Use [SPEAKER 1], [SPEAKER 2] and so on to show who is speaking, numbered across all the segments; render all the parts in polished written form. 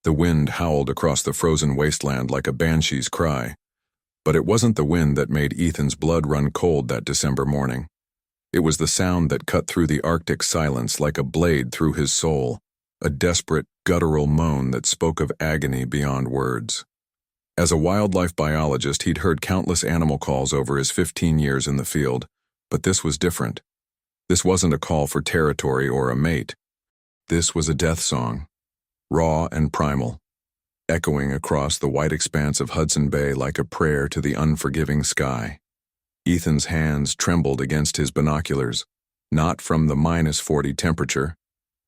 [SPEAKER 1] The wind howled across the frozen wasteland like a banshee's cry. But it wasn't the wind that made Ethan's blood run cold that December morning. It was the sound that cut through the Arctic silence like a blade through his soul, a desperate, guttural moan that spoke of agony beyond words. As a wildlife biologist, he'd heard countless animal calls over his 15 years in the field, but this was different. This wasn't a call for territory or a mate. This was a death song, raw and primal, echoing across the white expanse of Hudson Bay like a prayer to the unforgiving sky. Ethan's hands trembled against his binoculars, not from the -40 temperature,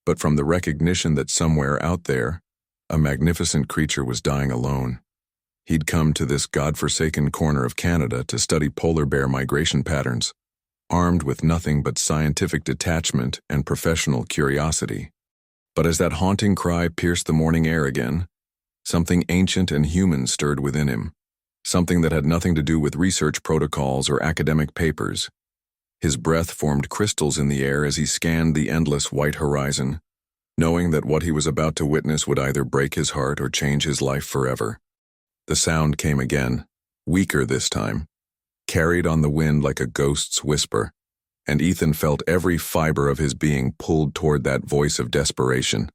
[SPEAKER 1] but from the recognition that somewhere out there, a magnificent creature was dying alone. He'd come to this godforsaken corner of Canada to study polar bear migration patterns, armed with nothing but scientific detachment and professional curiosity. But as that haunting cry pierced the morning air again, something ancient and human stirred within him, something that had nothing to do with research protocols or academic papers. His breath formed crystals in the air as he scanned the endless white horizon, knowing that what he was about to witness would either break his heart or change his life forever. The sound came again, weaker this time, carried on the wind like a ghost's whisper, and Ethan felt every fiber of his being pulled toward that voice of desperation.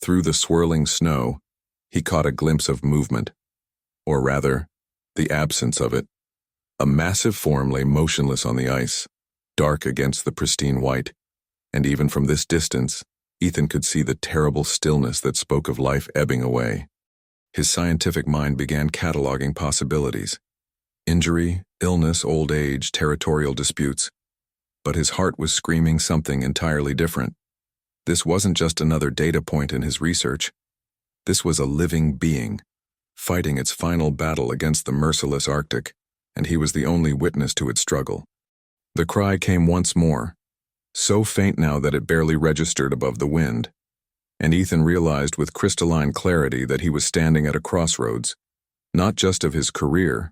[SPEAKER 1] Through the swirling snow, he caught a glimpse of movement, or rather, the absence of it. A massive form lay motionless on the ice, dark against the pristine white, and even from this distance, Ethan could see the terrible stillness that spoke of life ebbing away. His scientific mind began cataloging possibilities: injury, illness, old age, territorial disputes. But his heart was screaming something entirely different. This wasn't just another data point in his research. This was a living being, fighting its final battle against the merciless Arctic, and he was the only witness to its struggle. The cry came once more, so faint now that it barely registered above the wind, and Ethan realized with crystalline clarity that he was standing at a crossroads, not just of his career,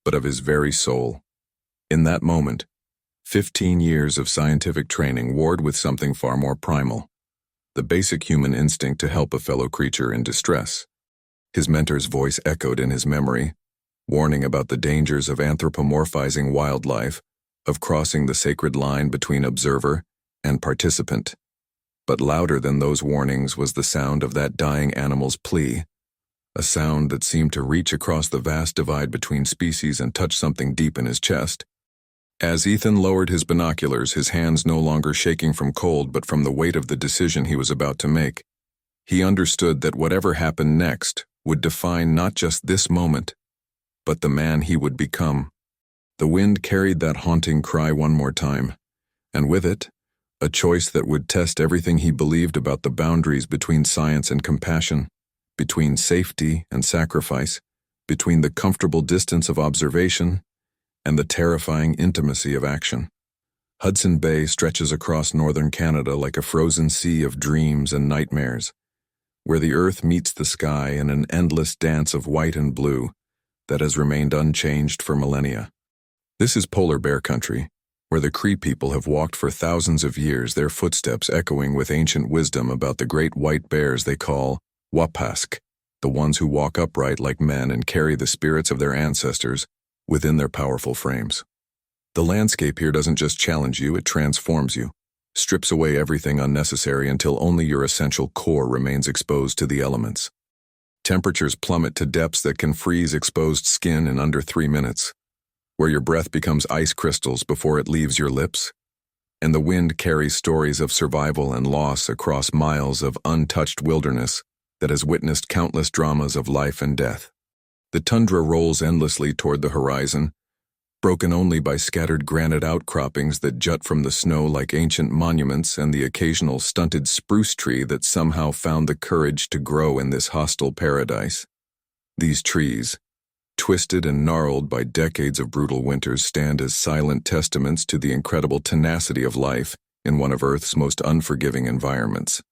[SPEAKER 1] but of his very soul. In that moment, 15 years of scientific training warred with something far more primal, the basic human instinct to help a fellow creature in distress. His mentor's voice echoed in his memory, warning about the dangers of anthropomorphizing wildlife, of crossing the sacred line between observer and participant. But louder than those warnings was the sound of that dying animal's plea, a sound that seemed to reach across the vast divide between species and touch something deep in his chest. As Ethan lowered his binoculars, his hands no longer shaking from cold but from the weight of the decision he was about to make, he understood that whatever happened next would define not just this moment, but the man he would become. The wind carried that haunting cry one more time, and with it, a choice that would test everything he believed about the boundaries between science and compassion, between safety and sacrifice, between the comfortable distance of observation and the terrifying intimacy of action. Hudson Bay stretches across northern Canada like a frozen sea of dreams and nightmares, where the earth meets the sky in an endless dance of white and blue that has remained unchanged for millennia. This is polar bear country, where the Cree people have walked for thousands of years, their footsteps echoing with ancient wisdom about the great white bears they call wapask, the ones who walk upright like men and carry the spirits of their ancestors within their powerful frames. The landscape here doesn't just challenge you, it transforms you, strips away everything unnecessary until only your essential core remains exposed to the elements. Temperatures plummet to depths that can freeze exposed skin in under 3 minutes, where your breath becomes ice crystals before it leaves your lips, and the wind carries stories of survival and loss across miles of untouched wilderness that has witnessed countless dramas of life and death. The tundra rolls endlessly toward the horizon, broken only by scattered granite outcroppings that jut from the snow like ancient monuments and the occasional stunted spruce tree that somehow found the courage to grow in this hostile paradise. These trees, twisted and gnarled by decades of brutal winters, stand as silent testaments to the incredible tenacity of life in one of Earth's most unforgiving environments.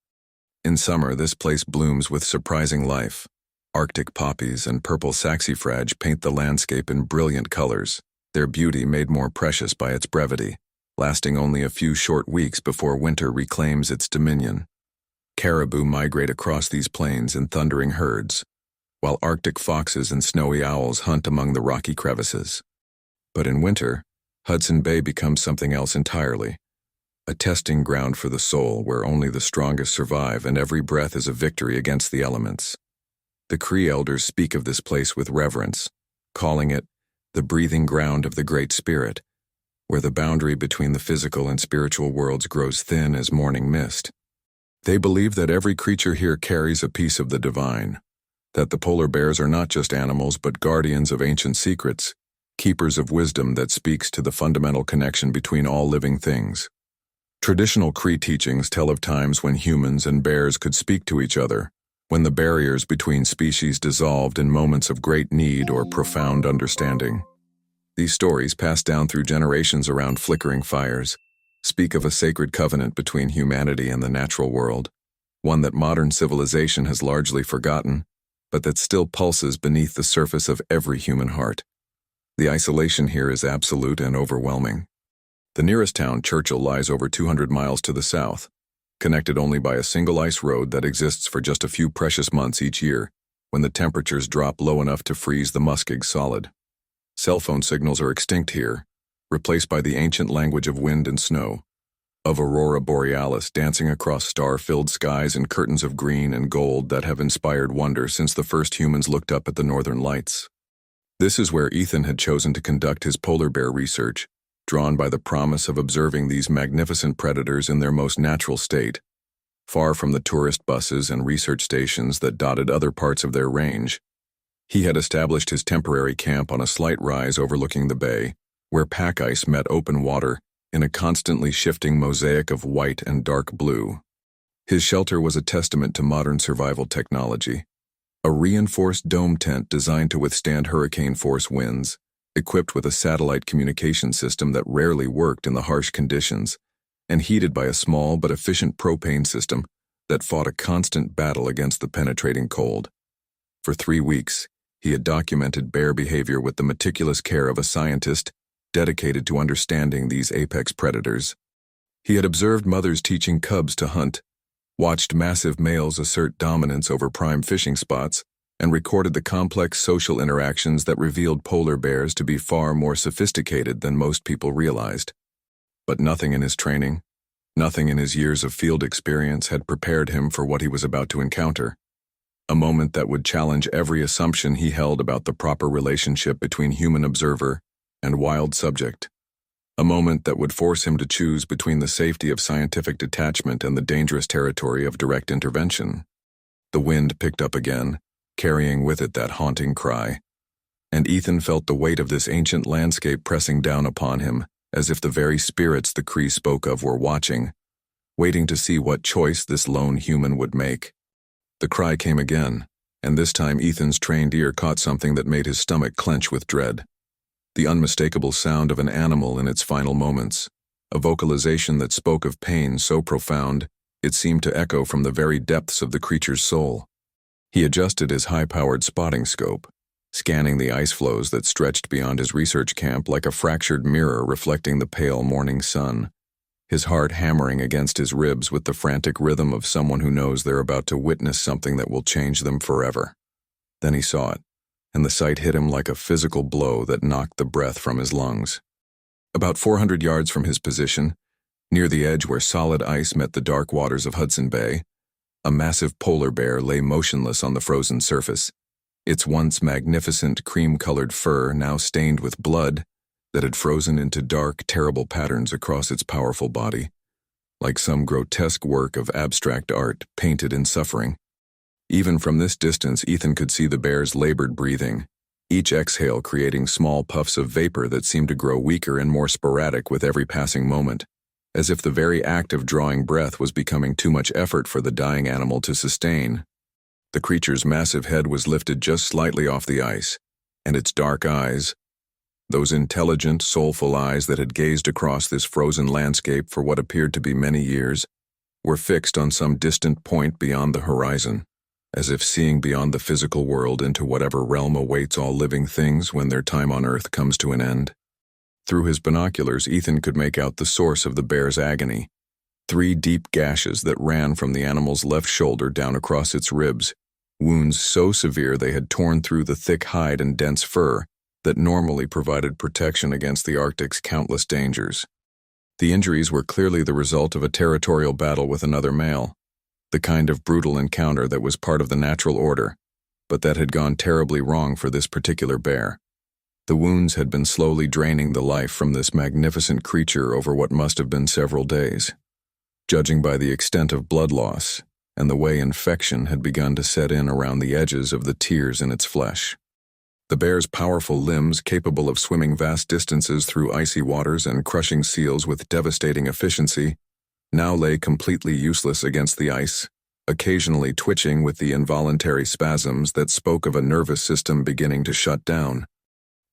[SPEAKER 1] In summer, this place blooms with surprising life. Arctic poppies and purple saxifrage paint the landscape in brilliant colors, their beauty made more precious by its brevity, lasting only a few short weeks before winter reclaims its dominion. Caribou migrate across these plains in thundering herds, while Arctic foxes and snowy owls hunt among the rocky crevices. But in winter, Hudson Bay becomes something else entirely, a testing ground for the soul where only the strongest survive and every breath is a victory against the elements. The Cree elders speak of this place with reverence, calling it the breathing ground of the Great Spirit, where the boundary between the physical and spiritual worlds grows thin as morning mist. They believe that every creature here carries a piece of the divine, that the polar bears are not just animals but guardians of ancient secrets, keepers of wisdom that speaks to the fundamental connection between all living things. Traditional Cree teachings tell of times when humans and bears could speak to each other, when the barriers between species dissolved in moments of great need or profound understanding. These stories, passed down through generations around flickering fires, speak of a sacred covenant between humanity and the natural world, one that modern civilization has largely forgotten, but that still pulses beneath the surface of every human heart. The isolation here is absolute and overwhelming. The nearest town, Churchill, lies over 200 miles to the south, connected only by a single ice road that exists for just a few precious months each year, when the temperatures drop low enough to freeze the muskeg solid. Cell phone signals are extinct here, replaced by the ancient language of wind and snow, of aurora borealis dancing across star-filled skies and curtains of green and gold that have inspired wonder since the first humans looked up at the northern lights. This is where Ethan had chosen to conduct his polar bear research, drawn by the promise of observing these magnificent predators in their most natural state, far from the tourist buses and research stations that dotted other parts of their range. He had established his temporary camp on a slight rise overlooking the bay, where pack ice met open water in a constantly shifting mosaic of white and dark blue. His shelter was a testament to modern survival technology, a reinforced dome tent designed to withstand hurricane-force winds, equipped with a satellite communication system that rarely worked in the harsh conditions, and heated by a small but efficient propane system that fought a constant battle against the penetrating cold. For 3 weeks, he had documented bear behavior with the meticulous care of a scientist dedicated to understanding these apex predators. He had observed mothers teaching cubs to hunt, watched massive males assert dominance over prime fishing spots, and recorded the complex social interactions that revealed polar bears to be far more sophisticated than most people realized. But nothing in his training, nothing in his years of field experience had prepared him for what he was about to encounter. A moment that would challenge every assumption he held about the proper relationship between human observer and wild subject. A moment that would force him to choose between the safety of scientific detachment and the dangerous territory of direct intervention. The wind picked up again, carrying with it that haunting cry, and Ethan felt the weight of this ancient landscape pressing down upon him, as if the very spirits the Cree spoke of were watching, waiting to see what choice this lone human would make. The cry came again, and this time Ethan's trained ear caught something that made his stomach clench with dread. The unmistakable sound of an animal in its final moments, a vocalization that spoke of pain so profound it seemed to echo from the very depths of the creature's soul. He adjusted his high-powered spotting scope, scanning the ice floes that stretched beyond his research camp like a fractured mirror reflecting the pale morning sun, his heart hammering against his ribs with the frantic rhythm of someone who knows they're about to witness something that will change them forever. Then he saw it, and the sight hit him like a physical blow that knocked the breath from his lungs. About 400 yards from his position, near the edge where solid ice met the dark waters of Hudson Bay, a massive polar bear lay motionless on the frozen surface, its once magnificent cream-colored fur now stained with blood that had frozen into dark, terrible patterns across its powerful body, like some grotesque work of abstract art painted in suffering. Even from this distance, Ethan could see the bear's labored breathing, each exhale creating small puffs of vapor that seemed to grow weaker and more sporadic with every passing moment, as if the very act of drawing breath was becoming too much effort for the dying animal to sustain. The creature's massive head was lifted just slightly off the ice, and its dark eyes, those intelligent, soulful eyes that had gazed across this frozen landscape for what appeared to be many years, were fixed on some distant point beyond the horizon, as if seeing beyond the physical world into whatever realm awaits all living things when their time on Earth comes to an end. Through his binoculars, Ethan could make out the source of the bear's agony, 3 deep gashes that ran from the animal's left shoulder down across its ribs, wounds so severe they had torn through the thick hide and dense fur that normally provided protection against the Arctic's countless dangers. The injuries were clearly the result of a territorial battle with another male, the kind of brutal encounter that was part of the natural order, but that had gone terribly wrong for this particular bear. The wounds had been slowly draining the life from this magnificent creature over what must have been several days. Judging by the extent of blood loss and the way infection had begun to set in around the edges of the tears in its flesh. The bear's powerful limbs, capable of swimming vast distances through icy waters and crushing seals with devastating efficiency, now lay completely useless against the ice, occasionally twitching with the involuntary spasms that spoke of a nervous system beginning to shut down.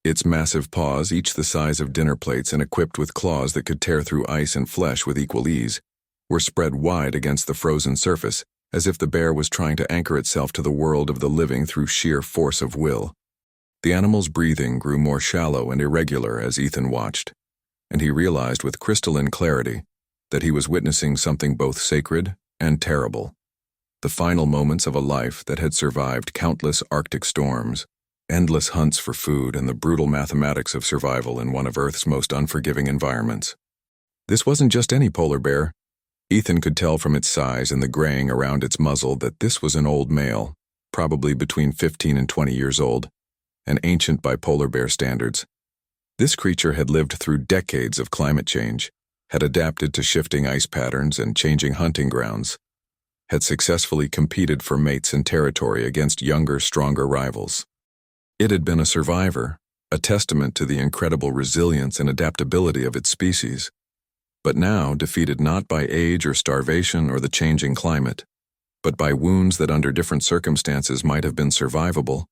[SPEAKER 1] Its massive paws, each the size of dinner plates and equipped with claws that could tear through ice and flesh with equal ease, were spread wide against the frozen surface, as if the bear was trying to anchor itself to the world of the living through sheer force of will. The animal's breathing grew more shallow and irregular as Ethan watched, and he realized with crystalline clarity that he was witnessing something both sacred and terrible. The final moments of a life that had survived countless Arctic storms, endless hunts for food, and the brutal mathematics of survival in one of Earth's most unforgiving environments. This wasn't just any polar bear. Ethan could tell from its size and the graying around its muzzle that this was an old male, probably between 15 and 20 years old, and ancient by polar bear standards. This creature had lived through decades of climate change, had adapted to shifting ice patterns and changing hunting grounds, had successfully competed for mates and territory against younger, stronger rivals. It had been a survivor, a testament to the incredible resilience and adaptability of its species, but now defeated not by age or starvation or the changing climate, but by wounds that under different circumstances might have been survivable.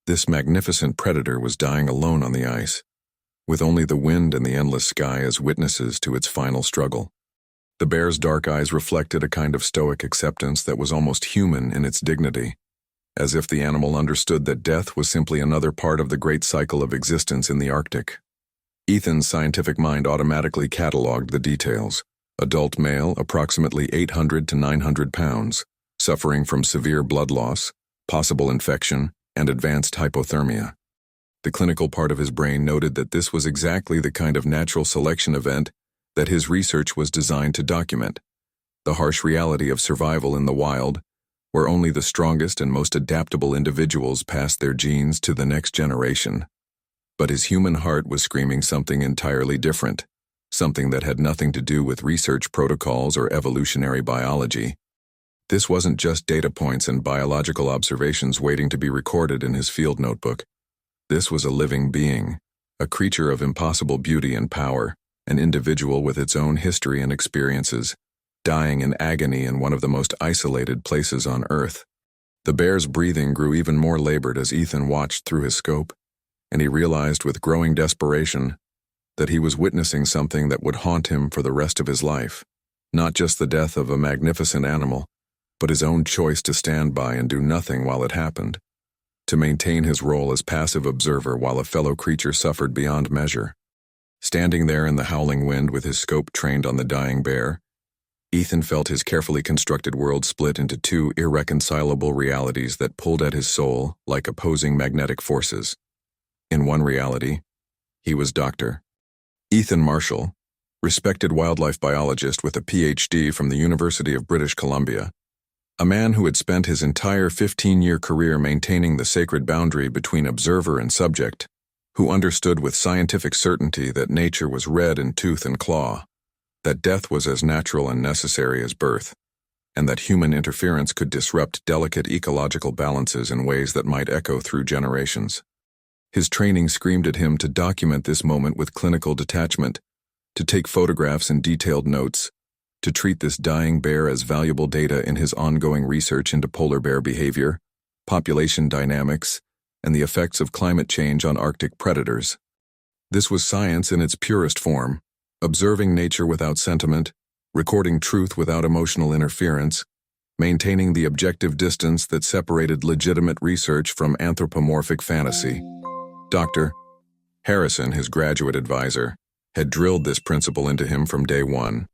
[SPEAKER 1] This magnificent predator was dying alone on the ice, with only the wind and the endless sky as witnesses to its final struggle. The bear's dark eyes reflected a kind of stoic acceptance that was almost human in its dignity, as if the animal understood that death was simply another part of the great cycle of existence in the Arctic. Ethan's scientific mind automatically catalogued the details. Adult male, approximately 800 to 900 pounds, suffering from severe blood loss, possible infection, and advanced hypothermia. The clinical part of his brain noted that this was exactly the kind of natural selection event that his research was designed to document, the harsh reality of survival in the wild, where only the strongest and most adaptable individuals pass their genes to the next generation. But his human heart was screaming something entirely different, something that had nothing to do with research protocols or evolutionary biology. This wasn't just data points and biological observations waiting to be recorded in his field notebook. This was a living being, a creature of impossible beauty and power, an individual with its own history and experiences, dying in agony in one of the most isolated places on Earth. The bear's breathing grew even more labored as Ethan watched through his scope, and he realized with growing desperation that he was witnessing something that would haunt him for the rest of his life, not just the death of a magnificent animal, but his own choice to stand by and do nothing while it happened, to maintain his role as passive observer while a fellow creature suffered beyond measure. Standing there in the howling wind with his scope trained on the dying bear, Ethan felt his carefully constructed world split into two irreconcilable realities that pulled at his soul like opposing magnetic forces. In one reality, he was Dr. Ethan Marshall, respected wildlife biologist with a PhD from the University of British Columbia, a man who had spent his entire 15-year career maintaining the sacred boundary between observer and subject, who understood with scientific certainty that nature was red in tooth and claw, that death was as natural and necessary as birth, and that human interference could disrupt delicate ecological balances in ways that might echo through generations. His training screamed at him to document this moment with clinical detachment, to take photographs and detailed notes, to treat this dying bear as valuable data in his ongoing research into polar bear behavior, population dynamics, and the effects of climate change on Arctic predators. This was science in its purest form, observing nature without sentiment, recording truth without emotional interference, maintaining the objective distance that separated legitimate research from anthropomorphic fantasy. Dr. Harrison, his graduate advisor, had drilled this principle into him from day one.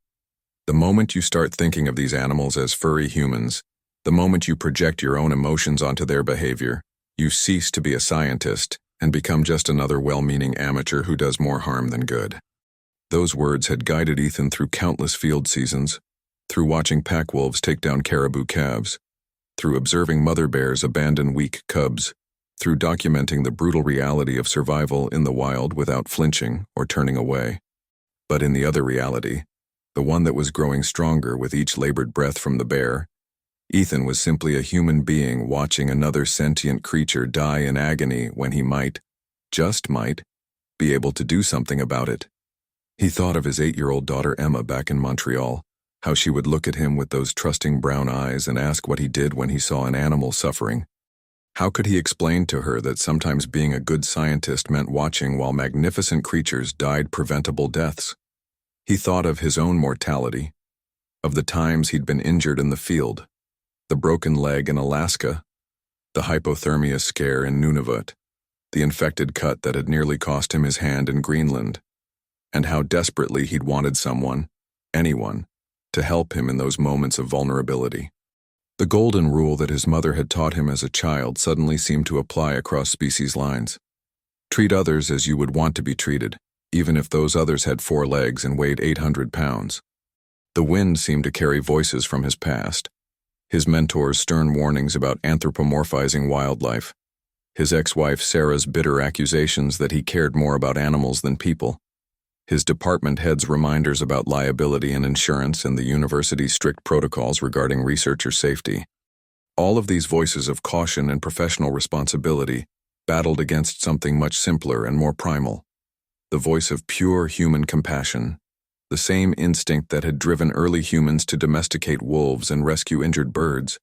[SPEAKER 1] The moment you start thinking of these animals as furry humans, the moment you project your own emotions onto their behavior, you cease to be a scientist and become just another well-meaning amateur who does more harm than good. Those words had guided Ethan through countless field seasons, through watching pack wolves take down caribou calves, through observing mother bears abandon weak cubs, through documenting the brutal reality of survival in the wild without flinching or turning away. But in the other reality, the one that was growing stronger with each labored breath from the bear, Ethan was simply a human being watching another sentient creature die in agony when he might, just might, be able to do something about it. He thought of his 8-year-old daughter Emma back in Montreal, how she would look at him with those trusting brown eyes and ask what he did when he saw an animal suffering. How could he explain to her that sometimes being a good scientist meant watching while magnificent creatures died preventable deaths? He thought of his own mortality, of the times he'd been injured in the field, the broken leg in Alaska, the hypothermia scare in Nunavut, the infected cut that had nearly cost him his hand in Greenland, and how desperately he'd wanted someone, anyone, to help him in those moments of vulnerability. The golden rule that his mother had taught him as a child suddenly seemed to apply across species lines. Treat others as you would want to be treated, even if those others had 4 legs and weighed 800 pounds. The wind seemed to carry voices from his past, his mentor's stern warnings about anthropomorphizing wildlife, his ex-wife Sarah's bitter accusations that he cared more about animals than people, his department head's reminders about liability and insurance and the university's strict protocols regarding researcher safety. All of these voices of caution and professional responsibility battled against something much simpler and more primal, the voice of pure human compassion, the same instinct that had driven early humans to domesticate wolves and rescue injured birds,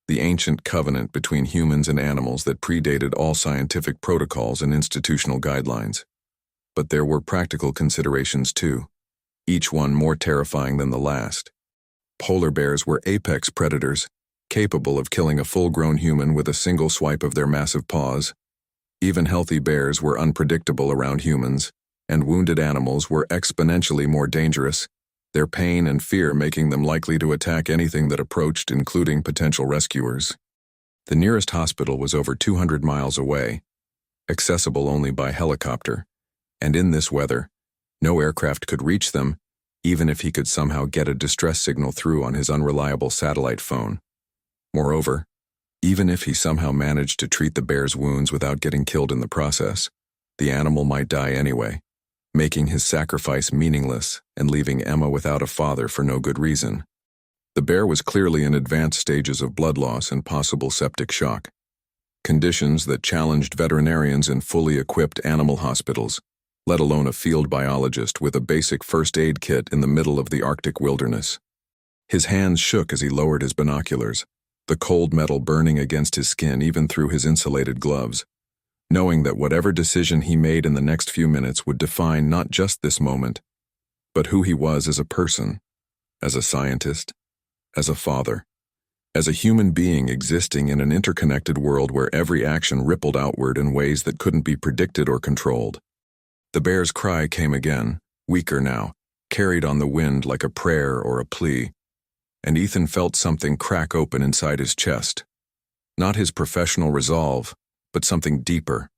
[SPEAKER 1] the ancient covenant between humans and animals that predated all scientific protocols and institutional guidelines. But there were practical considerations too, each one more terrifying than the last. Polar bears were apex predators, capable of killing a full-grown human with a single swipe of their massive paws. Even healthy bears were unpredictable around humans, and wounded animals were exponentially more dangerous, their pain and fear making them likely to attack anything that approached, including potential rescuers. The nearest hospital was over 200 miles away, accessible only by helicopter, and in this weather, no aircraft could reach them, even if he could somehow get a distress signal through on his unreliable satellite phone. Moreover, even if he somehow managed to treat the bear's wounds without getting killed in the process, the animal might die anyway, making his sacrifice meaningless and leaving Emma without a father for no good reason. The bear was clearly in advanced stages of blood loss and possible septic shock, conditions that challenged veterinarians in fully equipped animal hospitals, let alone a field biologist with a basic first aid kit in the middle of the Arctic wilderness. His hands shook as he lowered his binoculars, the cold metal burning against his skin even through his insulated gloves, knowing that whatever decision he made in the next few minutes would define not just this moment, but who he was as a person, as a scientist, as a father, as a human being existing in an interconnected world where every action rippled outward in ways that couldn't be predicted or controlled. The bear's cry came again, weaker now, carried on the wind like a prayer or a plea, and Ethan felt something crack open inside his chest. Not his professional resolve, but something deeper,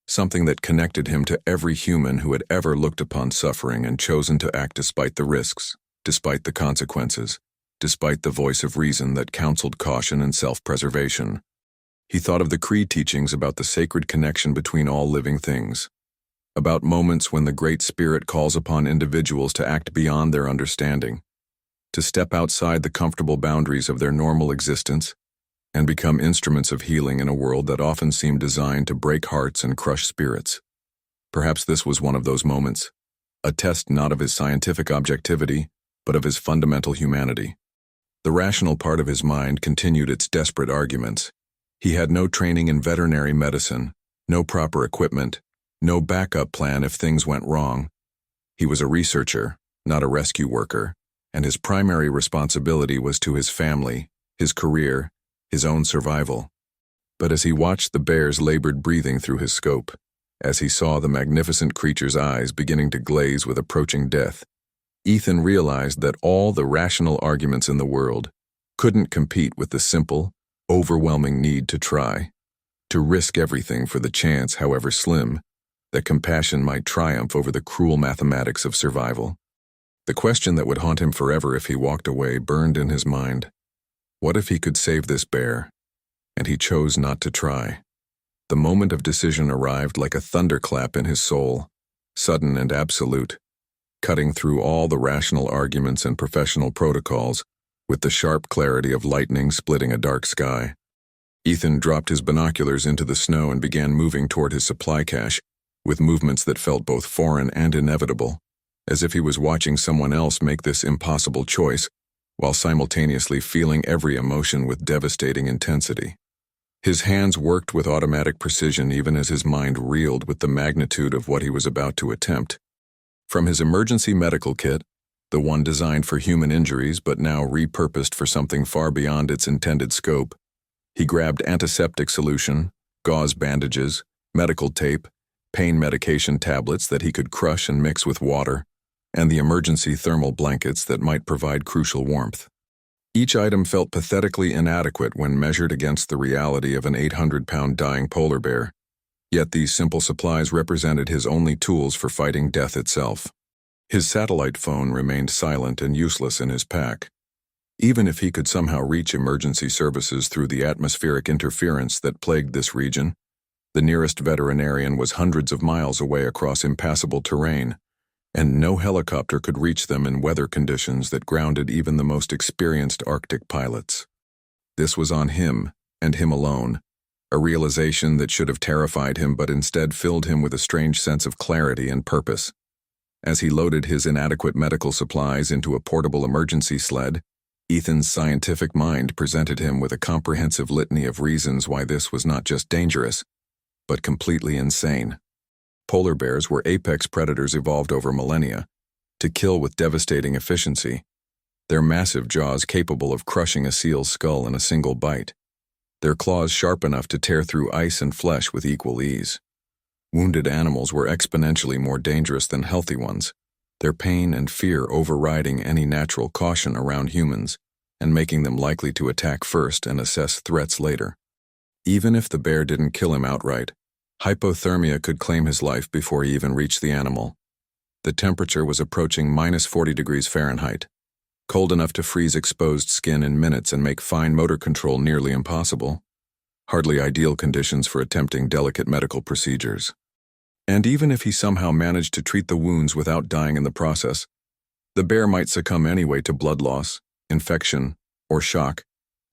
[SPEAKER 1] something that connected him to every human who had ever looked upon suffering and chosen to act despite the risks, despite the consequences, despite the voice of reason that counseled caution and self-preservation. He thought of the Creed teachings about the sacred connection between all living things, about moments when the Great Spirit calls upon individuals to act beyond their understanding, to step outside the comfortable boundaries of their normal existence, and become instruments of healing in a world that often seemed designed to break hearts and crush spirits. Perhaps this was one of those moments, a test not of his scientific objectivity, but of his fundamental humanity. The rational part of his mind continued its desperate arguments. He had no training in veterinary medicine, no proper equipment, no backup plan if things went wrong. He was a researcher, not a rescue worker, and his primary responsibility was to his family, his career, his own survival. But as he watched the bear's labored breathing through his scope, as he saw the magnificent creature's eyes beginning to glaze with approaching death, Ethan realized that all the rational arguments in the world couldn't compete with the simple, overwhelming need to try, to risk everything for the chance, however slim, that compassion might triumph over the cruel mathematics of survival. The question that would haunt him forever if he walked away burned in his mind. What if he could save this bear? And he chose not to try. The moment of decision arrived like a thunderclap in his soul, sudden and absolute, cutting through all the rational arguments and professional protocols with the sharp clarity of lightning splitting a dark sky. Ethan dropped his binoculars into the snow and began moving toward his supply cache, with movements that felt both foreign and inevitable, as if he was watching someone else make this impossible choice, while simultaneously feeling every emotion with devastating intensity. His hands worked with automatic precision even as his mind reeled with the magnitude of what he was about to attempt. From his emergency medical kit, the one designed for human injuries but now repurposed for something far beyond its intended scope, he grabbed antiseptic solution, gauze bandages, medical tape, pain medication tablets that he could crush and mix with water, and the emergency thermal blankets that might provide crucial warmth. Each item felt pathetically inadequate when measured against the reality of an 800-pound dying polar bear, yet these simple supplies represented his only tools for fighting death itself. His satellite phone remained silent and useless in his pack. Even if he could somehow reach emergency services through the atmospheric interference that plagued this region, the nearest veterinarian was hundreds of miles away across impassable terrain, and no helicopter could reach them in weather conditions that grounded even the most experienced Arctic pilots. This was on him, and him alone, a realization that should have terrified him but instead filled him with a strange sense of clarity and purpose. As he loaded his inadequate medical supplies into a portable emergency sled, Ethan's scientific mind presented him with a comprehensive litany of reasons why this was not just dangerous, but completely insane. Polar bears were apex predators evolved over millennia, to kill with devastating efficiency, their massive jaws capable of crushing a seal's skull in a single bite, their claws sharp enough to tear through ice and flesh with equal ease. Wounded animals were exponentially more dangerous than healthy ones, their pain and fear overriding any natural caution around humans and making them likely to attack first and assess threats later. Even if the bear didn't kill him outright, hypothermia could claim his life before he even reached the animal. The temperature was approaching -40 degrees Fahrenheit, cold enough to freeze exposed skin in minutes and make fine motor control nearly impossible. Hardly ideal conditions for attempting delicate medical procedures. And even if he somehow managed to treat the wounds without dying in the process, the bear might succumb anyway to blood loss, infection, or shock,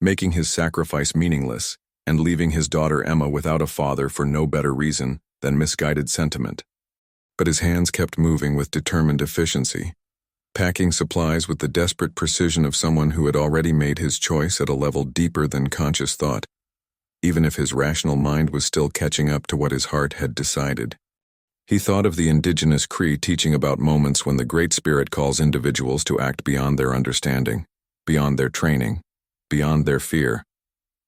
[SPEAKER 1] making his sacrifice meaningless and leaving his daughter Emma without a father for no better reason than misguided sentiment. But his hands kept moving with determined efficiency, packing supplies with the desperate precision of someone who had already made his choice at a level deeper than conscious thought, even if his rational mind was still catching up to what his heart had decided. He thought of the indigenous Cree teaching about moments when the Great Spirit calls individuals to act beyond their understanding, beyond their training, beyond their fear.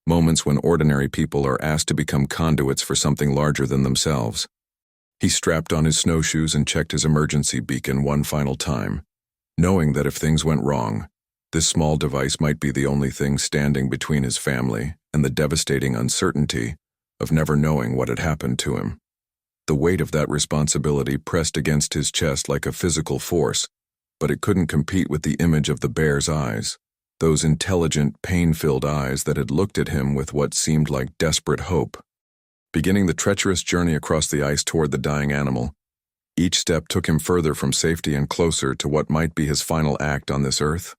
[SPEAKER 1] Moments when ordinary people are asked to become conduits for something larger than themselves. He strapped on his snowshoes and checked his emergency beacon one final time, knowing that if things went wrong, this small device might be the only thing standing between his family and the devastating uncertainty of never knowing what had happened to him. The weight of that responsibility pressed against his chest like a physical force, but it couldn't compete with the image of the bear's eyes. Those intelligent, pain-filled eyes that had looked at him with what seemed like desperate hope. Beginning the treacherous journey across the ice toward the dying animal, each step took him further from safety and closer to what might be his final act on this earth.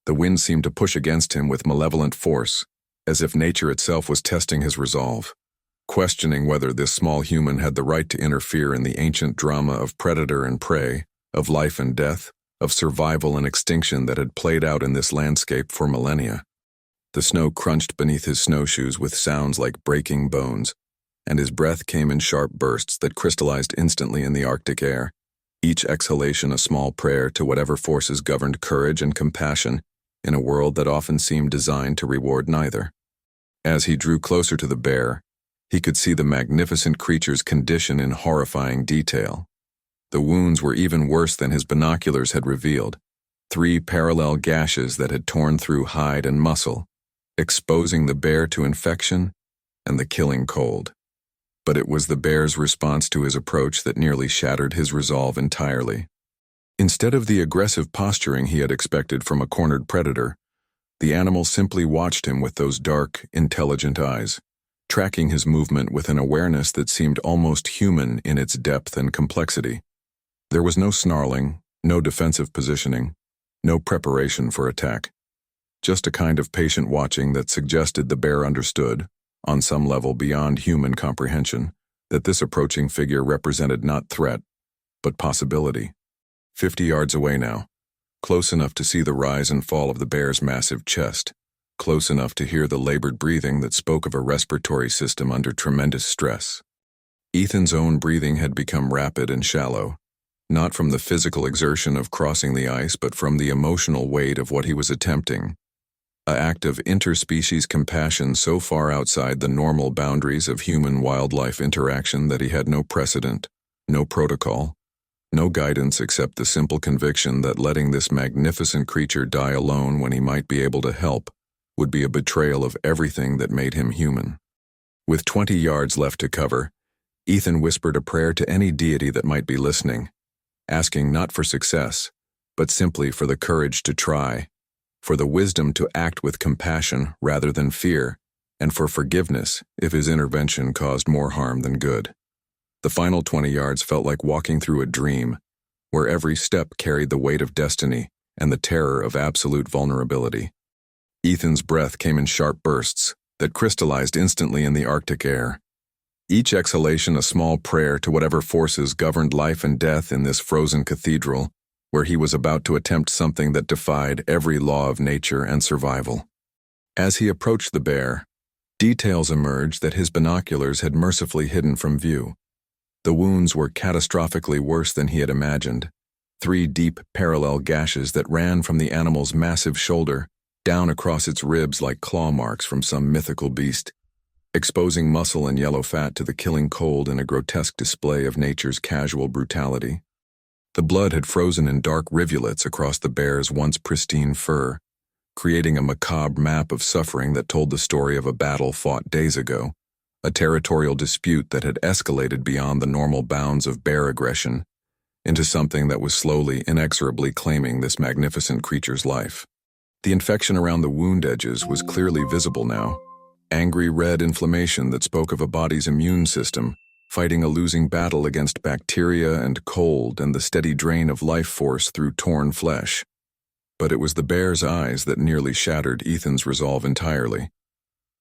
[SPEAKER 1] The wind seemed to push against him with malevolent force, as if nature itself was testing his resolve, questioning whether this small human had the right to interfere in the ancient drama of predator and prey, of life and death, of survival and extinction that had played out in this landscape for millennia. The snow crunched beneath his snowshoes with sounds like breaking bones, and his breath came in sharp bursts that crystallized instantly in the Arctic air, each exhalation a small prayer to whatever forces governed courage and compassion in a world that often seemed designed to reward neither. As he drew closer to the bear, he could see the magnificent creature's condition in horrifying detail. The wounds were even worse than his binoculars had revealed, 3 parallel gashes that had torn through hide and muscle, exposing the bear to infection and the killing cold. But it was the bear's response to his approach that nearly shattered his resolve entirely. Instead of the aggressive posturing he had expected from a cornered predator, the animal simply watched him with those dark, intelligent eyes, tracking his movement with an awareness that seemed almost human in its depth and complexity. There was no snarling, no defensive positioning, no preparation for attack. Just a kind of patient watching that suggested the bear understood, on some level beyond human comprehension, that this approaching figure represented not threat, but possibility. 50 yards away now, close enough to see the rise and fall of the bear's massive chest, close enough to hear the labored breathing that spoke of a respiratory system under tremendous stress. Ethan's own breathing had become rapid and shallow, not from the physical exertion of crossing the ice, but from the emotional weight of what he was attempting. An act of interspecies compassion so far outside the normal boundaries of human-wildlife interaction that he had no precedent, no protocol, no guidance except the simple conviction that letting this magnificent creature die alone when he might be able to help would be a betrayal of everything that made him human. With 20 yards left to cover, Ethan whispered a prayer to any deity that might be listening, asking not for success, but simply for the courage to try, for the wisdom to act with compassion rather than fear, and for forgiveness if his intervention caused more harm than good. The final 20 yards felt like walking through a dream, where every step carried the weight of destiny and the terror of absolute vulnerability. Ethan's breath came in sharp bursts that crystallized instantly in the Arctic air. Each exhalation a small prayer to whatever forces governed life and death in this frozen cathedral, where he was about to attempt something that defied every law of nature and survival. As he approached the bear, details emerged that his binoculars had mercifully hidden from view. The wounds were catastrophically worse than he had imagined. 3 deep, parallel gashes that ran from the animal's massive shoulder down across its ribs like claw marks from some mythical beast, exposing muscle and yellow fat to the killing cold in a grotesque display of nature's casual brutality. The blood had frozen in dark rivulets across the bear's once pristine fur, creating a macabre map of suffering that told the story of a battle fought days ago, a territorial dispute that had escalated beyond the normal bounds of bear aggression into something that was slowly, inexorably claiming this magnificent creature's life. The infection around the wound edges was clearly visible now, angry red inflammation that spoke of a body's immune system fighting a losing battle against bacteria and cold and the steady drain of life force through torn flesh. But it was the bear's eyes that nearly shattered Ethan's resolve entirely.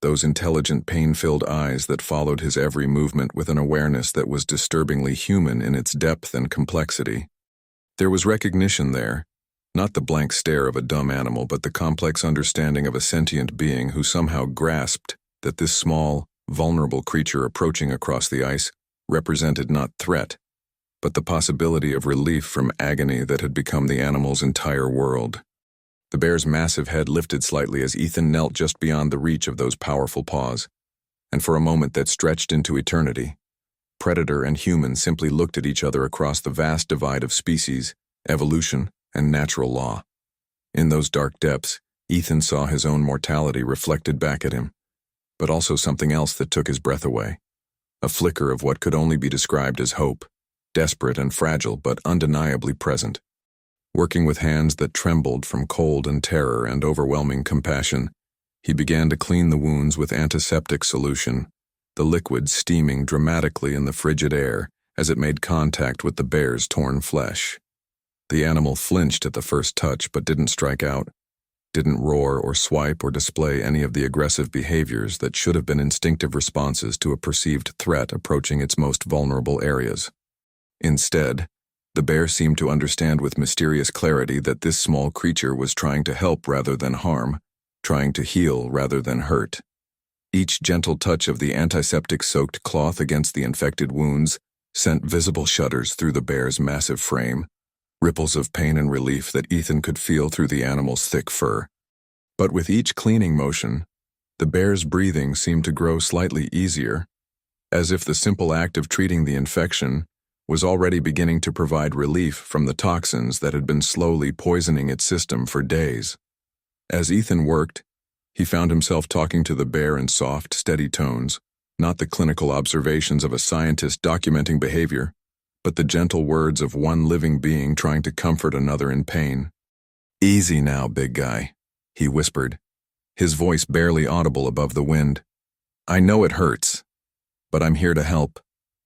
[SPEAKER 1] Those intelligent, pain-filled eyes that followed his every movement with an awareness that was disturbingly human in its depth and complexity. There was recognition there, not the blank stare of a dumb animal, but the complex understanding of a sentient being who somehow grasped that this small, vulnerable creature approaching across the ice represented not threat, but the possibility of relief from agony that had become the animal's entire world. The bear's massive head lifted slightly as Ethan knelt just beyond the reach of those powerful paws, and for a moment that stretched into eternity, predator and human simply looked at each other across the vast divide of species, evolution, and natural law. In those dark depths, Ethan saw his own mortality reflected back at him, but also something else that took his breath away. A flicker of what could only be described as hope, desperate and fragile but undeniably present. Working with hands that trembled from cold and terror and overwhelming compassion, he began to clean the wounds with antiseptic solution, the liquid steaming dramatically in the frigid air as it made contact with the bear's torn flesh. The animal flinched at the first touch but didn't strike out, didn't roar or swipe or display any of the aggressive behaviors that should have been instinctive responses to a perceived threat approaching its most vulnerable areas. Instead, the bear seemed to understand with mysterious clarity that this small creature was trying to help rather than harm, trying to heal rather than hurt. Each gentle touch of the antiseptic-soaked cloth against the infected wounds sent visible shudders through the bear's massive frame, ripples of pain and relief that Ethan could feel through the animal's thick fur. But with each cleaning motion, the bear's breathing seemed to grow slightly easier, as if the simple act of treating the infection was already beginning to provide relief from the toxins that had been slowly poisoning its system for days. As Ethan worked, he found himself talking to the bear in soft, steady tones, not the clinical observations of a scientist documenting behavior, but the gentle words of one living being trying to comfort another in pain. "Easy now, big guy," he whispered, his voice barely audible above the wind. "I know it hurts, but I'm here to help.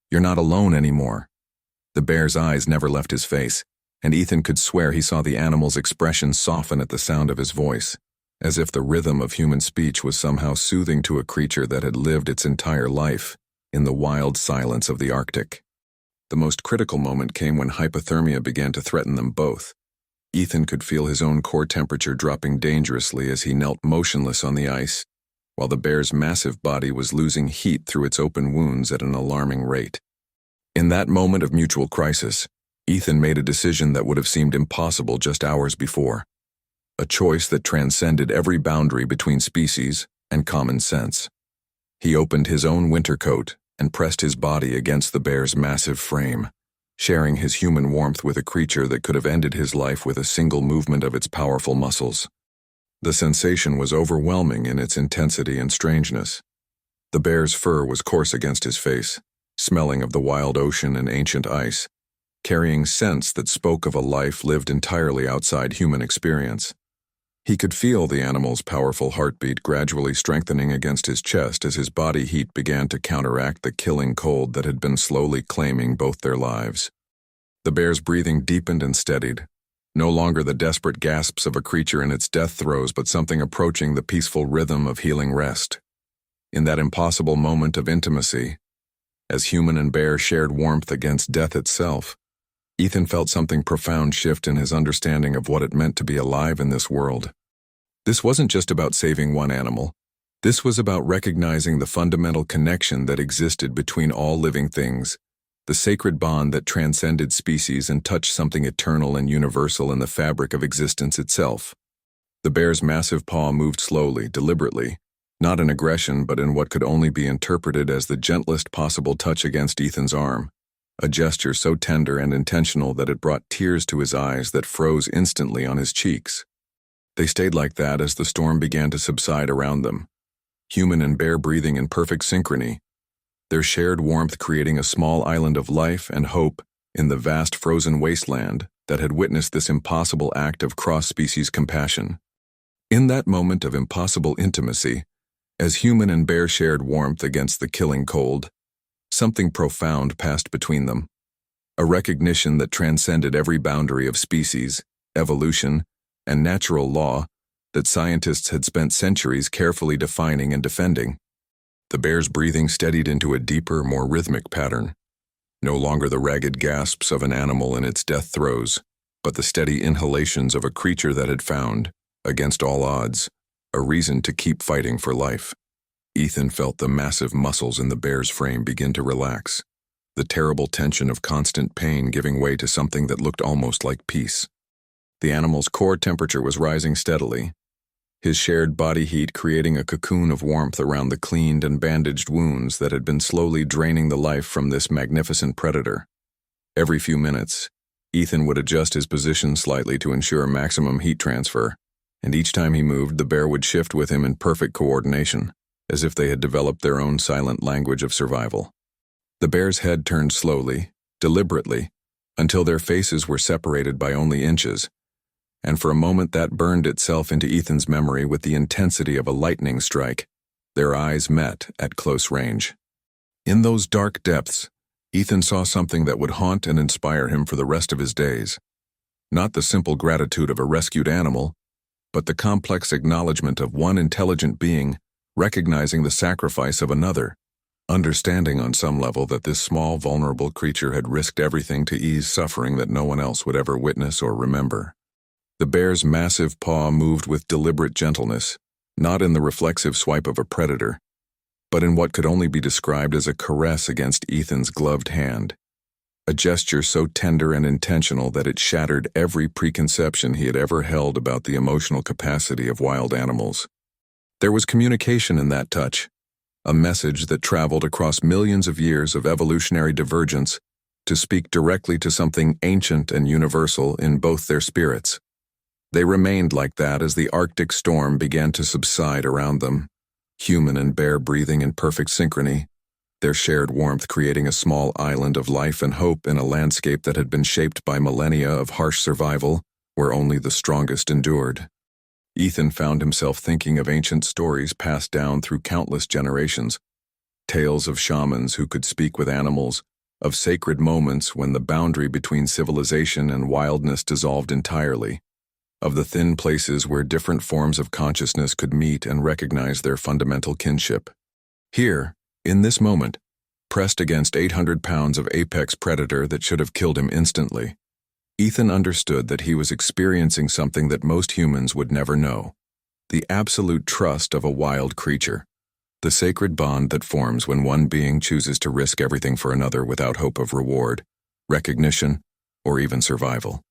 [SPEAKER 1] You're not alone anymore." The bear's eyes never left his face, and Ethan could swear he saw the animal's expression soften at the sound of his voice, as if the rhythm of human speech was somehow soothing to a creature that had lived its entire life in the wild silence of the Arctic. The most critical moment came when hypothermia began to threaten them both. Ethan could feel his own core temperature dropping dangerously as he knelt motionless on the ice, while the bear's massive body was losing heat through its open wounds at an alarming rate. In that moment of mutual crisis, Ethan made a decision that would have seemed impossible just hours before. A choice that transcended every boundary between species and common sense. He opened his own winter coat and pressed his body against the bear's massive frame, sharing his human warmth with a creature that could have ended his life with a single movement of its powerful muscles. The sensation was overwhelming in its intensity and strangeness. The bear's fur was coarse against his face, smelling of the wild ocean and ancient ice, carrying scents that spoke of a life lived entirely outside human experience. He could feel the animal's powerful heartbeat gradually strengthening against his chest as his body heat began to counteract the killing cold that had been slowly claiming both their lives. The bear's breathing deepened and steadied, no longer the desperate gasps of a creature in its death throes, but something approaching the peaceful rhythm of healing rest. In that impossible moment of intimacy, as human and bear shared warmth against death itself, Ethan felt something profound shift in his understanding of what it meant to be alive in this world. This wasn't just about saving one animal. This was about recognizing the fundamental connection that existed between all living things, the sacred bond that transcended species and touched something eternal and universal in the fabric of existence itself. The bear's massive paw moved slowly, deliberately, not in aggression but in what could only be interpreted as the gentlest possible touch against Ethan's arm, a gesture so tender and intentional that it brought tears to his eyes that froze instantly on his cheeks. They stayed like that as the storm began to subside around them, human and bear breathing in perfect synchrony, their shared warmth creating a small island of life and hope in the vast frozen wasteland that had witnessed this impossible act of cross-species compassion. In that moment of impossible intimacy, as human and bear shared warmth against the killing cold, something profound passed between them, a recognition that transcended every boundary of species, evolution, and natural law that scientists had spent centuries carefully defining and defending. The bear's breathing steadied into a deeper, more rhythmic pattern, no longer the ragged gasps of an animal in its death throes, but the steady inhalations of a creature that had found, against all odds, a reason to keep fighting for life. Ethan felt the massive muscles in the bear's frame begin to relax, the terrible tension of constant pain giving way to something that looked almost like peace. The animal's core temperature was rising steadily, his shared body heat creating a cocoon of warmth around the cleaned and bandaged wounds that had been slowly draining the life from this magnificent predator. Every few minutes, Ethan would adjust his position slightly to ensure maximum heat transfer, and each time he moved, the bear would shift with him in perfect coordination, as if they had developed their own silent language of survival. The bear's head turned slowly, deliberately, until their faces were separated by only inches, and for a moment that burned itself into Ethan's memory with the intensity of a lightning strike. Their eyes met at close range. In those dark depths, Ethan saw something that would haunt and inspire him for the rest of his days. Not the simple gratitude of a rescued animal, but the complex acknowledgement of one intelligent being recognizing the sacrifice of another, understanding on some level that this small, vulnerable creature had risked everything to ease suffering that no one else would ever witness or remember. The bear's massive paw moved with deliberate gentleness, not in the reflexive swipe of a predator, but in what could only be described as a caress against Ethan's gloved hand, a gesture so tender and intentional that it shattered every preconception he had ever held about the emotional capacity of wild animals. There was communication in that touch, a message that traveled across millions of years of evolutionary divergence to speak directly to something ancient and universal in both their spirits. They remained like that as the Arctic storm began to subside around them, human and bear breathing in perfect synchrony, their shared warmth creating a small island of life and hope in a landscape that had been shaped by millennia of harsh survival, where only the strongest endured. Ethan found himself thinking of ancient stories passed down through countless generations, tales of shamans who could speak with animals, of sacred moments when the boundary between civilization and wildness dissolved entirely, of the thin places where different forms of consciousness could meet and recognize their fundamental kinship. Here, in this moment, pressed against 800 pounds of apex predator that should have killed him instantly, Ethan understood that he was experiencing something that most humans would never know: the absolute trust of a wild creature, the sacred bond that forms when one being chooses to risk everything for another without hope of reward, recognition, or even survival.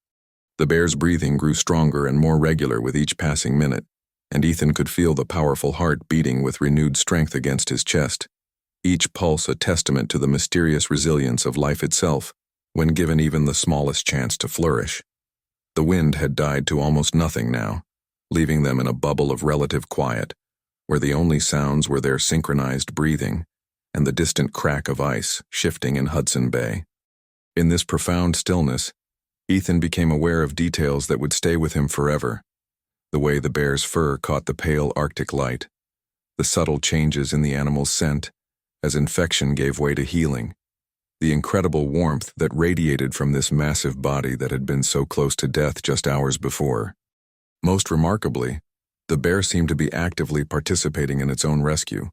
[SPEAKER 1] The bear's breathing grew stronger and more regular with each passing minute, and Ethan could feel the powerful heart beating with renewed strength against his chest, each pulse a testament to the mysterious resilience of life itself, when given even the smallest chance to flourish. The wind had died to almost nothing now, leaving them in a bubble of relative quiet, where the only sounds were their synchronized breathing and the distant crack of ice shifting in Hudson Bay. In this profound stillness, Ethan became aware of details that would stay with him forever: the way the bear's fur caught the pale Arctic light, the subtle changes in the animal's scent as infection gave way to healing, the incredible warmth that radiated from this massive body that had been so close to death just hours before. Most remarkably, the bear seemed to be actively participating in its own rescue,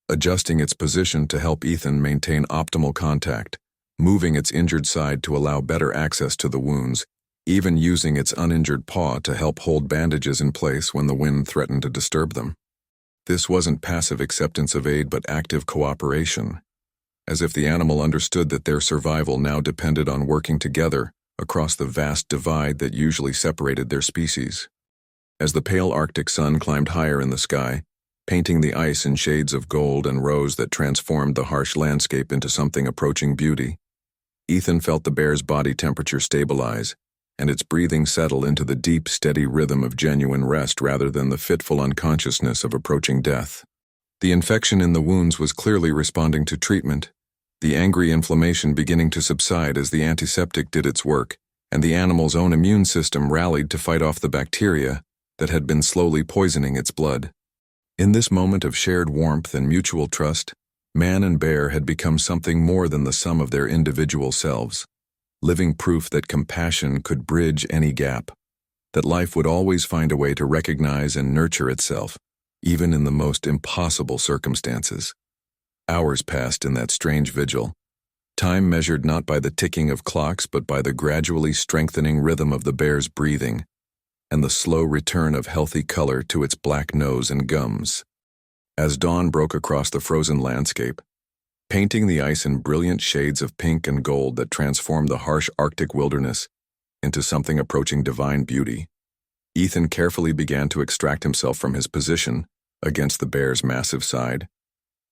[SPEAKER 1] adjusting its position to help Ethan maintain optimal contact, moving its injured side to allow better access to the wounds, even using its uninjured paw to help hold bandages in place when the wind threatened to disturb them. This wasn't passive acceptance of aid but active cooperation, as if the animal understood that their survival now depended on working together across the vast divide that usually separated their species. As the pale Arctic sun climbed higher in the sky, painting the ice in shades of gold and rose that transformed the harsh landscape into something approaching beauty, Ethan felt the bear's body temperature stabilize, and its breathing settle into the deep, steady rhythm of genuine rest rather than the fitful unconsciousness of approaching death. The infection in the wounds was clearly responding to treatment, the angry inflammation beginning to subside as the antiseptic did its work, and the animal's own immune system rallied to fight off the bacteria that had been slowly poisoning its blood. In this moment of shared warmth and mutual trust, man and bear had become something more than the sum of their individual selves, living proof that compassion could bridge any gap, that life would always find a way to recognize and nurture itself, even in the most impossible circumstances. Hours passed in that strange vigil, time measured not by the ticking of clocks but by the gradually strengthening rhythm of the bear's breathing, and the slow return of healthy color to its black nose and gums. As dawn broke across the frozen landscape, painting the ice in brilliant shades of pink and gold that transformed the harsh Arctic wilderness into something approaching divine beauty, Ethan carefully began to extract himself from his position against the bear's massive side,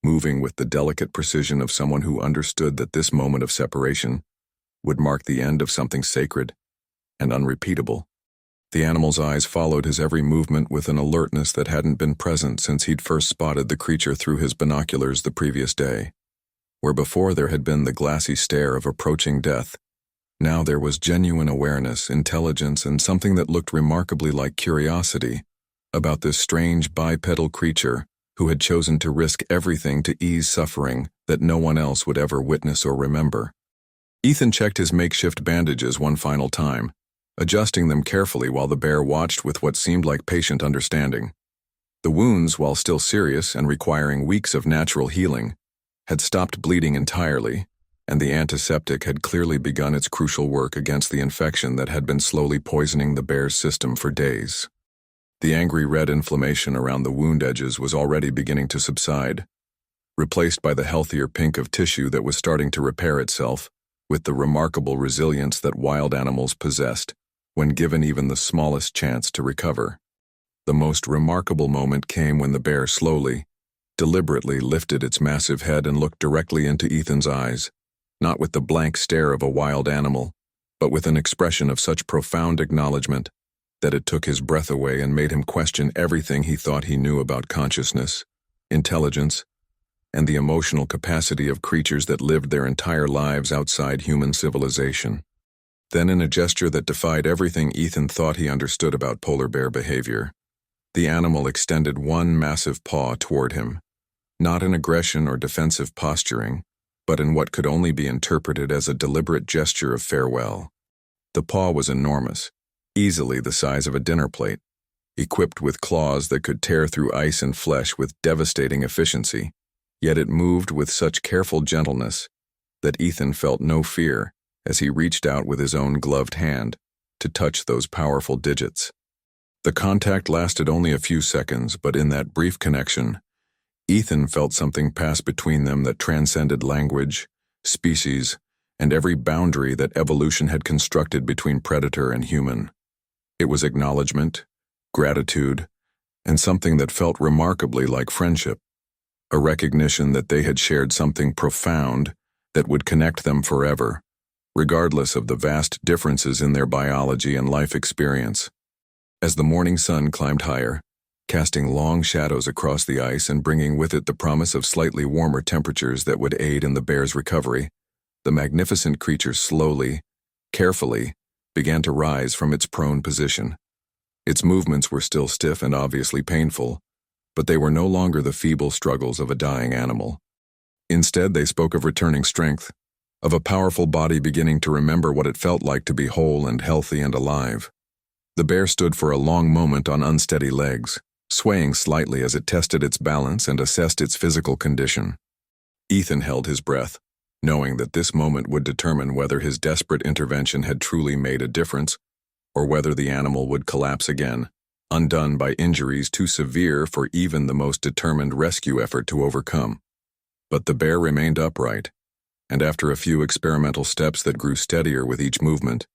[SPEAKER 1] moving with the delicate precision of someone who understood that this moment of separation would mark the end of something sacred and unrepeatable. The animal's eyes followed his every movement with an alertness that hadn't been present since he'd first spotted the creature through his binoculars the previous day. Where before there had been the glassy stare of approaching death, now there was genuine awareness, intelligence, and something that looked remarkably like curiosity about this strange bipedal creature who had chosen to risk everything to ease suffering that no one else would ever witness or remember. Ethan checked his makeshift bandages one final time, adjusting them carefully while the bear watched with what seemed like patient understanding. The wounds, while still serious and requiring weeks of natural healing, had stopped bleeding entirely, and the antiseptic had clearly begun its crucial work against the infection that had been slowly poisoning the bear's system for days. The angry red inflammation around the wound edges was already beginning to subside, replaced by the healthier pink of tissue that was starting to repair itself, with the remarkable resilience that wild animals possessed when given even the smallest chance to recover. The most remarkable moment came when the bear slowly, deliberately lifted its massive head and looked directly into Ethan's eyes, not with the blank stare of a wild animal, but with an expression of such profound acknowledgement that it took his breath away and made him question everything he thought he knew about consciousness, intelligence, and the emotional capacity of creatures that lived their entire lives outside human civilization. Then, in a gesture that defied everything Ethan thought he understood about polar bear behavior, the animal extended one massive paw toward him, not in aggression or defensive posturing, but in what could only be interpreted as a deliberate gesture of farewell. The paw was enormous, easily the size of a dinner plate, equipped with claws that could tear through ice and flesh with devastating efficiency, yet it moved with such careful gentleness that Ethan felt no fear as he reached out with his own gloved hand to touch those powerful digits. The contact lasted only a few seconds, but in that brief connection, Ethan felt something pass between them that transcended language, species, and every boundary that evolution had constructed between predator and human. It was acknowledgement, gratitude, and something that felt remarkably like friendship, a recognition that they had shared something profound that would connect them forever, regardless of the vast differences in their biology and life experience. As the morning sun climbed higher, casting long shadows across the ice and bringing with it the promise of slightly warmer temperatures that would aid in the bear's recovery, the magnificent creature slowly, carefully, began to rise from its prone position. Its movements were still stiff and obviously painful, but they were no longer the feeble struggles of a dying animal. Instead, they spoke of returning strength, of a powerful body beginning to remember what it felt like to be whole and healthy and alive. The bear stood for a long moment on unsteady legs, swaying slightly as it tested its balance and assessed its physical condition. Ethan held his breath, knowing that this moment would determine whether his desperate intervention had truly made a difference, or whether the animal would collapse again, undone by injuries too severe for even the most determined rescue effort to overcome. But the bear remained upright, and after a few experimental steps that grew steadier with each movement,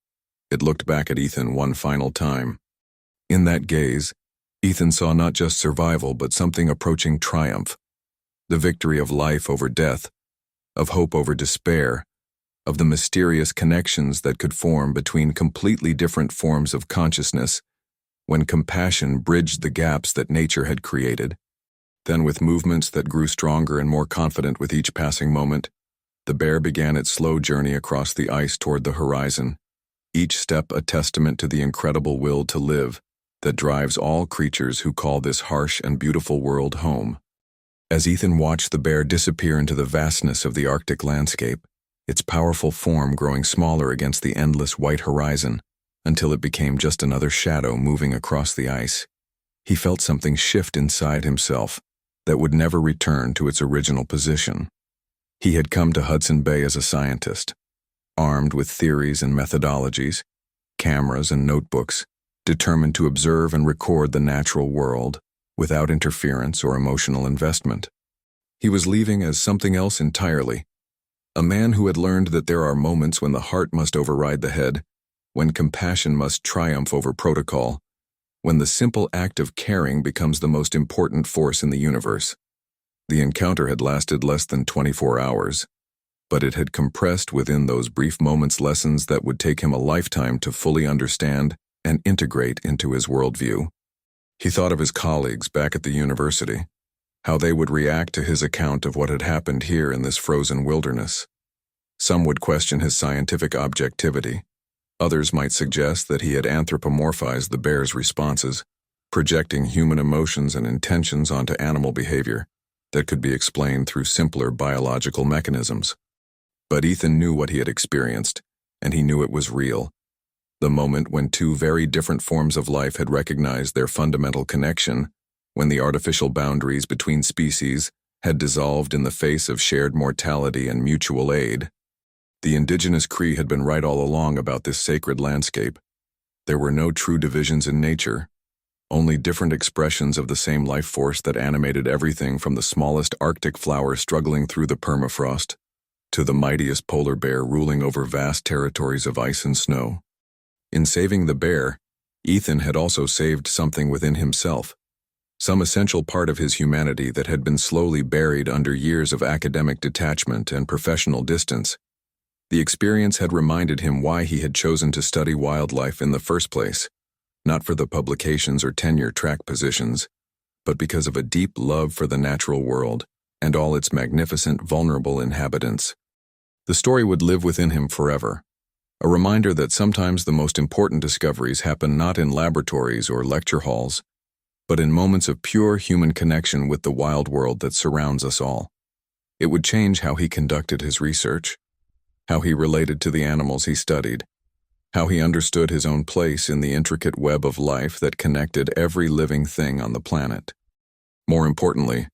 [SPEAKER 1] it looked back at Ethan one final time. In that gaze, Ethan saw not just survival but something approaching triumph, the victory of life over death, of hope over despair, of the mysterious connections that could form between completely different forms of consciousness when compassion bridged the gaps that nature had created. Then, with movements that grew stronger and more confident with each passing moment, the bear began its slow journey across the ice toward the horizon, each step a testament to the incredible will to live that drives all creatures who call this harsh and beautiful world home. As Ethan watched the bear disappear into the vastness of the Arctic landscape, its powerful form growing smaller against the endless white horizon until it became just another shadow moving across the ice, he felt something shift inside himself that would never return to its original position. He had come to Hudson Bay as a scientist, armed with theories and methodologies, cameras and notebooks, determined to observe and record the natural world without interference or emotional investment. He was leaving as something else entirely, a man who had learned that there are moments when the heart must override the head, when compassion must triumph over protocol, when the simple act of caring becomes the most important force in the universe. The encounter had lasted less than 24 hours, but it had compressed within those brief moments lessons that would take him a lifetime to fully understand and integrate into his worldview. He thought of his colleagues back at the university, how they would react to his account of what had happened here in this frozen wilderness. Some would question his scientific objectivity. Others might suggest that he had anthropomorphized the bear's responses, projecting human emotions and intentions onto animal behavior that could be explained through simpler biological mechanisms. But Ethan knew what he had experienced, and he knew it was real. The moment when two very different forms of life had recognized their fundamental connection, when the artificial boundaries between species had dissolved in the face of shared mortality and mutual aid. The indigenous Cree had been right all along about this sacred landscape. There were no true divisions in nature, only different expressions of the same life force that animated everything from the smallest Arctic flower struggling through the permafrost to the mightiest polar bear ruling over vast territories of ice and snow. In saving the bear, Ethan had also saved something within himself, some essential part of his humanity that had been slowly buried under years of academic detachment and professional distance. The experience had reminded him why he had chosen to study wildlife in the first place, not for the publications or tenure-track positions, but because of a deep love for the natural world and all its magnificent, vulnerable inhabitants. The story would live within him forever, a reminder that sometimes the most important discoveries happen not in laboratories or lecture halls, but in moments of pure human connection with the wild world that surrounds us all. It would change how he conducted his research, how he related to the animals he studied, how he understood his own place in the intricate web of life that connected every living thing on the planet. More importantly,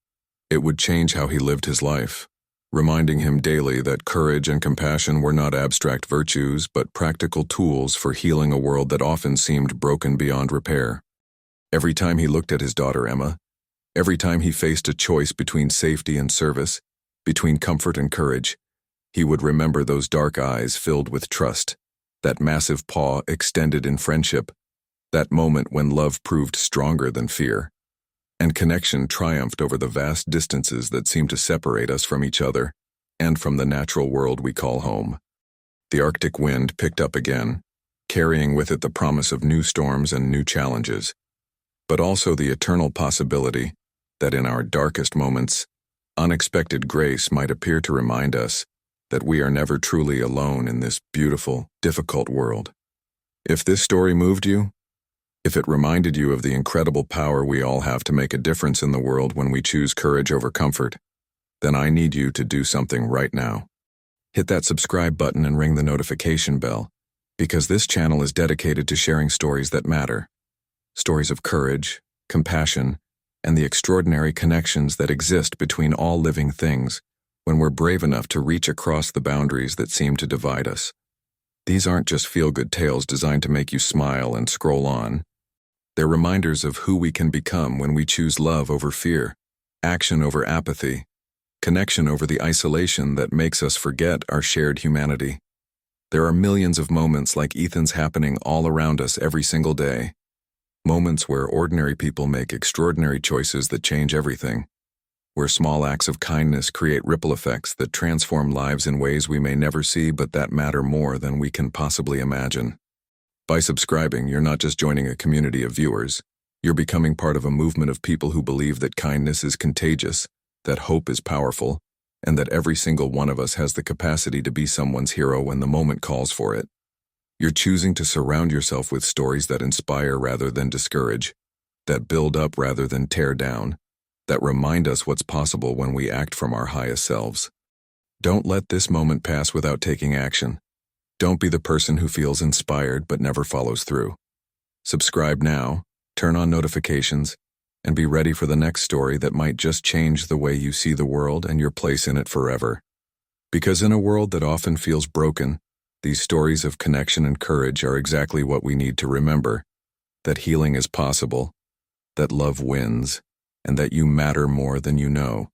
[SPEAKER 1] it would change how he lived his life, reminding him daily that courage and compassion were not abstract virtues but practical tools for healing a world that often seemed broken beyond repair. Every time he looked at his daughter Emma, every time he faced a choice between safety and service, between comfort and courage, he would remember those dark eyes filled with trust, that massive paw extended in friendship, that moment when love proved stronger than fear, and connection triumphed over the vast distances that seemed to separate us from each other and from the natural world we call home. The Arctic wind picked up again, carrying with it the promise of new storms and new challenges, but also the eternal possibility that in our darkest moments, unexpected grace might appear to remind us that we are never truly alone in this beautiful, difficult world. If this story moved you, if it reminded you of the incredible power we all have to make a difference in the world when we choose courage over comfort, then I need you to do something right now. Hit that subscribe button and ring the notification bell, because this channel is dedicated to sharing stories that matter. Stories of courage, compassion, and the extraordinary connections that exist between all living things when we're brave enough to reach across the boundaries that seem to divide us. These aren't just feel-good tales designed to make you smile and scroll on. They're reminders of who we can become when we choose love over fear, action over apathy, connection over the isolation that makes us forget our shared humanity. There are millions of moments like Ethan's happening all around us every single day. Moments where ordinary people make extraordinary choices that change everything, where small acts of kindness create ripple effects that transform lives in ways we may never see but that matter more than we can possibly imagine. By subscribing, you're not just joining a community of viewers, you're becoming part of a movement of people who believe that kindness is contagious, that hope is powerful, and that every single one of us has the capacity to be someone's hero when the moment calls for it. You're choosing to surround yourself with stories that inspire rather than discourage, that build up rather than tear down, that remind us what's possible when we act from our highest selves. Don't let this moment pass without taking action. Don't be the person who feels inspired but never follows through. Subscribe now, turn on notifications, and be ready for the next story that might just change the way you see the world and your place in it forever. Because in a world that often feels broken, these stories of connection and courage are exactly what we need to remember, that healing is possible, that love wins, and that you matter more than you know.